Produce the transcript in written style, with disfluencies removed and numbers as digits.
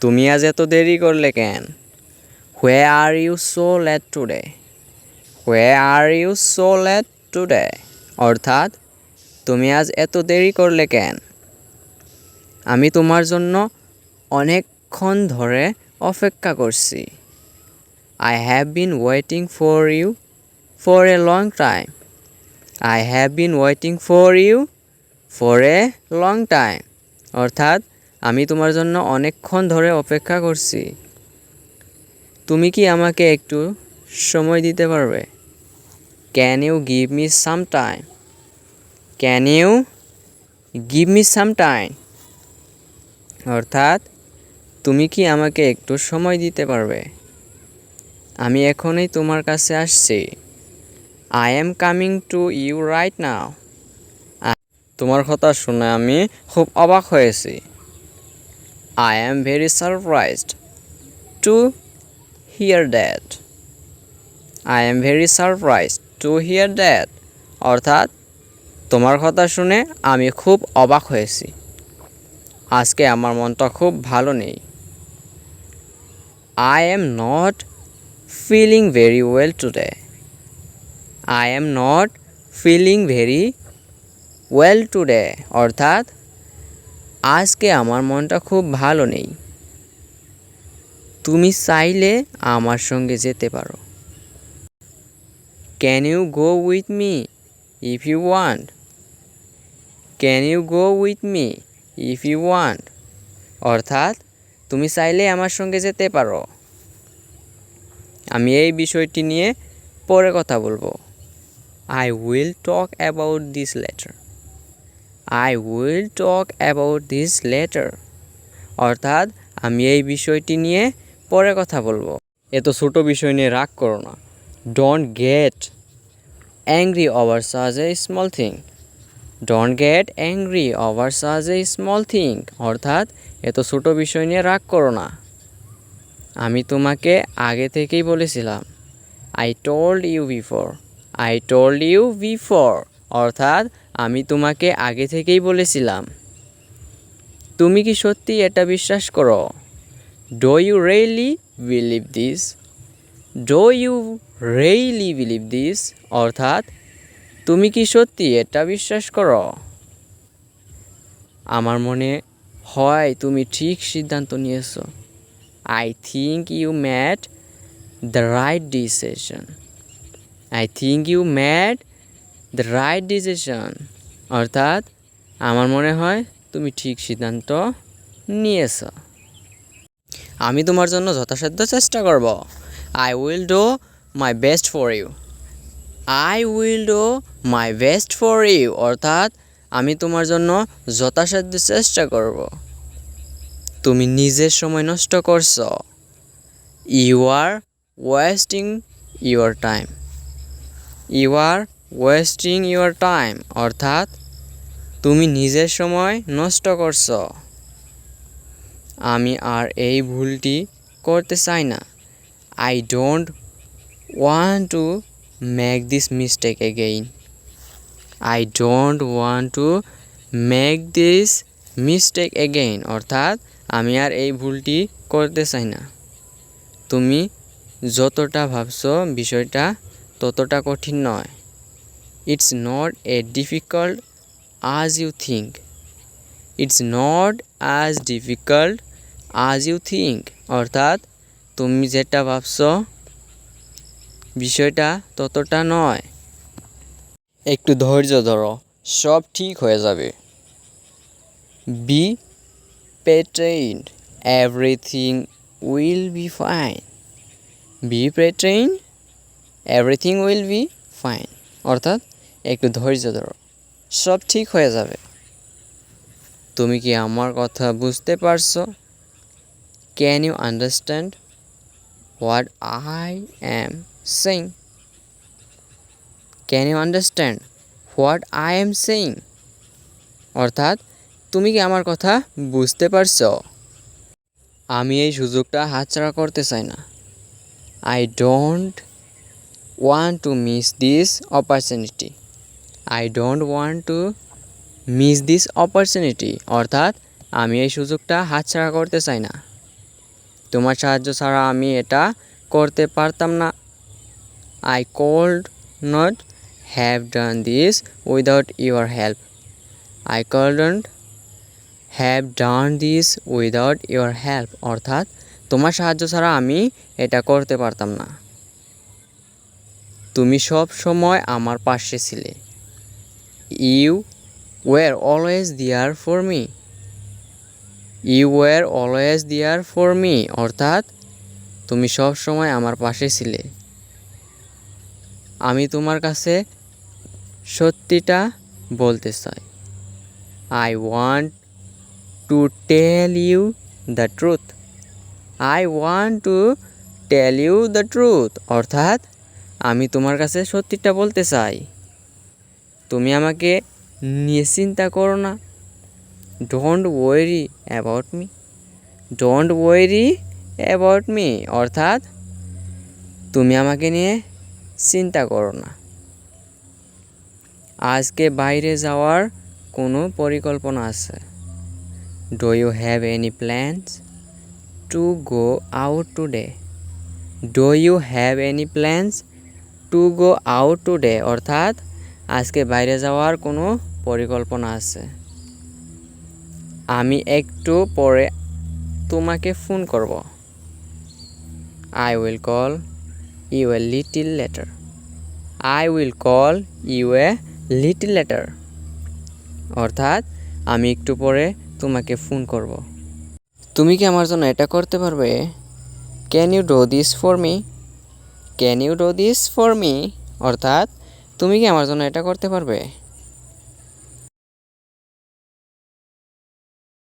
তুমি আজ এত দেরি করলে কেন? Where are you so late today? Where are you so late today অর্থাৎ তুমি আজ এত দেরি করলে কেন? আমি তোমার জন্য অনেকক্ষণ ধরে অপেক্ষা করছি। I have been waiting for you for a long time. I have been waiting for you for a long time অর্থাৎ আমি তোমার জন্য অনেকক্ষণ ধরে অপেক্ষা করছি। তুমি কি আমাকে একটু সময় দিতে পারবে? Can you give me some time? Can you give me some time অর্থাৎ তুমি কি আমাকে একটু সময় দিতে পারবে? আমি এখনই তোমার কাছে আসছি। I am coming to you right now. তোমার কথা শুনে আমি খুব অবাক হয়েছি। I am very surprised to hear that. I am very surprised to hear that অর্থাৎ তোমার কথা শুনে আমি খুব অবাক হয়েছি। আজকে আমার মনটা খুব ভালো নেই। I am not feeling very well today. I am not feeling very well today অর্থাৎ আজকে আমার মনটা খুব ভালো নেই। তুমি চাইলে আমার সঙ্গে যেতে পারো। Can you go with me if you want? Can you go with me if you want অর্থাৎ তুমি চাইলে আমার সঙ্গে যেতে পারো। আমি এই বিষয়টি নিয়ে পরে কথা বলবো। I will talk about this letter. I will talk about this letter অর্থাৎ আমি এই বিষয়টি নিয়ে পরে কথা বলবো। এত ছোট বিষয় নিয়ে রাগ করো না। Don't get angry over such a small thing. Don't get angry over such a small thing অর্থাৎ এত ছোট বিষয় নিয়ে রাগ করো না। আমি তোমাকে আগে থেকেই বলেছিলাম। I told you before. I told you before অর্থাৎ আমি তোমাকে আগে থেকেই বলেছিলাম। তুমি কি সত্যি এটা বিশ্বাস করো? Do you really believe this? Do you really believe this অর্থাৎ তুমি কি সত্যি এটা বিশ্বাস করো? আমার মনে হয় তুমি ঠিক সিদ্ধান্ত নিয়েছো। I think you made the right decision. I think you made the right decision অর্থাৎ আমার মনে হয় তুমি ঠিক সিদ্ধান্ত নিয়েছ। আমি তোমার জন্য যথাসাধ্য চেষ্টা করব। I will do my best for you. I will do my best for you অর্থাৎ আমি তোমার জন্য যথাসাধ্য চেষ্টা করব। তুমি নিজের সময় নষ্ট করছ। You are wasting your time. You are wasting your time অর্থাৎ তুমি নিজের সময় নষ্ট করছ। আমি আর এই ভুলটি করতে চাই না। I don't want to make this mistake again. I don't want to make this mistake again অর্থাৎ আমি আর এই ভুলটি করতে চাই না। তুমি যতটা ভাবছো বিষয়টা ততটা কঠিন নয়। It's not a difficult as you think. It's not as difficult as you think অর্থাৎ তুমি যেটা ভাবছো বিষয়টা ততটা নয়। একটু ধৈর্য ধরো, সব ঠিক হয়ে যাবে। Be patient, everything will be fine. Be patient, everything will be fine অর্থাৎ একটু ধৈর্য ধরো, সব ঠিক হয়ে যাবে। তুমি কি আমার কথা বুঝতে পারছো? Can you understand what I am saying? Can you understand what I am saying অর্থাৎ তুমি কি আমার কথা বুঝতে পারছো? আমি এই সুযোগটা হাতছাড়া করতে চাই না। I don't want to miss this opportunity. I don't want to miss this opportunity অর্থাৎ আমি এই সুযোগটা হাতছাড়া করতে চাই না। তোমার সাহায্য ছাড়া আমি এটা করতে পারতাম না। I could not have done this without your help. I couldn't have done this without your help. অর্থাৎ তোমার সাহায্য ছাড়া আমি এটা করতে পারতাম না। তুমি সব সময় আমার পাশে ছিলে। You were always there for me. You were always there for me. অর্থাৎ তুমি সব সময় আমার পাশে ছিলে। আমি তোমার কাছে সত্যিটা বলতে চাই। I want to tell you the truth. I want to tell you the truth. অর্থাৎ আমি তোমার কাছে সত্যিটা বলতে চাই। তুমি আমাকে নিয়ে চিন্তা করো না। Don't worry about me. Don't worry about me. অর্থাৎ তুমি আমাকে নিয়ে চিন্তা করো না। আজকে বাইরে যাওয়ার কোনো পরিকল্পনা আছে? Do you have any plans to go out today? Do you have any plans to go out today? অর্থাৎ আজকে বাইরে যাওয়ার কোনো পরিকল্পনা আছে? আমি একটু পরে তোমাকে ফোন করব। I will call you a little later. I will call you a little later. অর্থাৎ আমি একটু পরে তোমাকে ফোন করব। তুমি কি আমার জন্য এটা করতে পারবে? Can you do this for me? Can you do this for me? অর্থাৎ তুমি কি আমার জন্য এটা করতে পারবে?